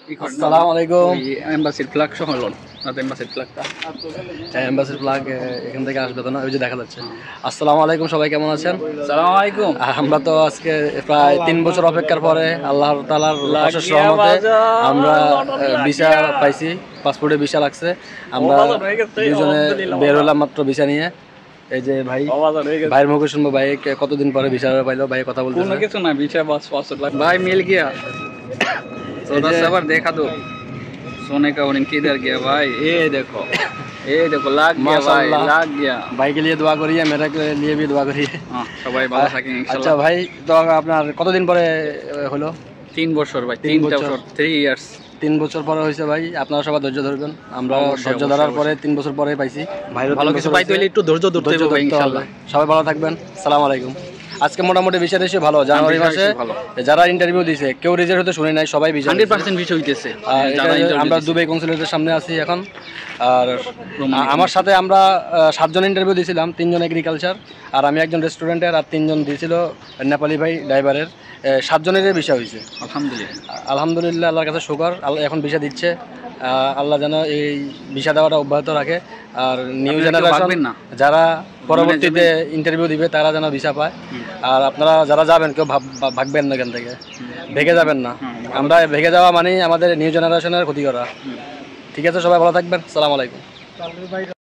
আসসালামু আলাইকুম। এম্বাসির ফ্ল্যাগ সহ হলো এম্বাসির ফ্ল্যাগটা এম্বাসির ফ্ল্যাগ এখান থেকে আসবে তো না, ওই যে দেখা যাচ্ছে। আসসালামু আলাইকুম, সবাই কেমন আছেন? আসসালামু আলাইকুম। আমরা তো আজকে প্রায় 3 বছর অপেক্ষার পরে আল্লাহর তাআলার অশেষ রহমতে আমরা ভিসা পাইছি, পাসপোর্টে ভিসা লাগছে। আমরা দুজনে বের হলাম মাত্র ভিসা নিয়ে। এই যে ভাই, ভাইয়ের মুখে শুনবো ভাই কতদিন পরে ভিসা পাইলো, ভাই কথা বলতে কোনো কিছু না, ভিসা বাস পাসপোর্ট লাগবে। भाई मिल गया, 14 सबर देखा दो, सोने का रिंग किधर गया भाई? ये देखो लग गया भाई, लग गया। भाई के लिए दुआ करिए, मेरे के लिए भी दुआ करिए। हाँ সবাই ভালো থাকেন अच्छा ইনশাআল্লাহ। ভাই, তো আপনার কতদিন পরে হলো? 3 বছর ভাই, 3 3 বছর, 3 ইয়ার্স। 3 বছর পরে হয়েছে ভাই। আপনারা সবাই ধৈর্য ধরবেন, আমরা ধৈর্য ধরার পরে 3 বছর পরে পাইছি। ভালো কিছু পাইতে হলে একটু ধৈর্য ধরতে হবে ইনশাআল্লাহ। সবাই ভালো থাকবেন, আসসালামু আলাইকুম। আজকে মোটামুটি ভিসা দেশে ভালো, জানুয়ারি মাসে যারা ইন্টারভিউ দিয়েছে কেউ রিজেক্ট হতে শুনি নাই, সবাই ভিসা 100% ভিসা হইতেছে। আমরা দুবাই কনসুলেটের সামনে আছি এখন। আর আমার সাথে আমরা 7 জন ইন্টারভিউ দিয়েছিলাম, 3 জন এগ্রিকালচার আর আমি একজন রেস্টুরেন্টের, আর 3 জন দিয়েছিল নেপালি ভাই ড্রাইভারের। 7 জনেরই ভিসা হয়েছে আলহামদুলিল্লাহ, আল্লাহর কাছে শুকর। আল্লাহ এখন ভিসা দিচ্ছে, আল্লাহ যেন এই ভিসা দেওয়াটা অব্যাহত রাখে। আর নিউ জেনারেশন যারা পরবর্তীতে ইন্টারভিউ দিবে তারা যেন ভিসা পায়। আর আপনারা যারা যাবেন কেউ ভাগবেন না, এখান থেকে ভেগে যাবেন না। আমরা ভেগে যাওয়া মানে আমাদের নিউ জেনারেশনের ক্ষতি করা। ঠিক আছে, সবাই ভালো থাকবেন, আসসালামু আলাইকুম।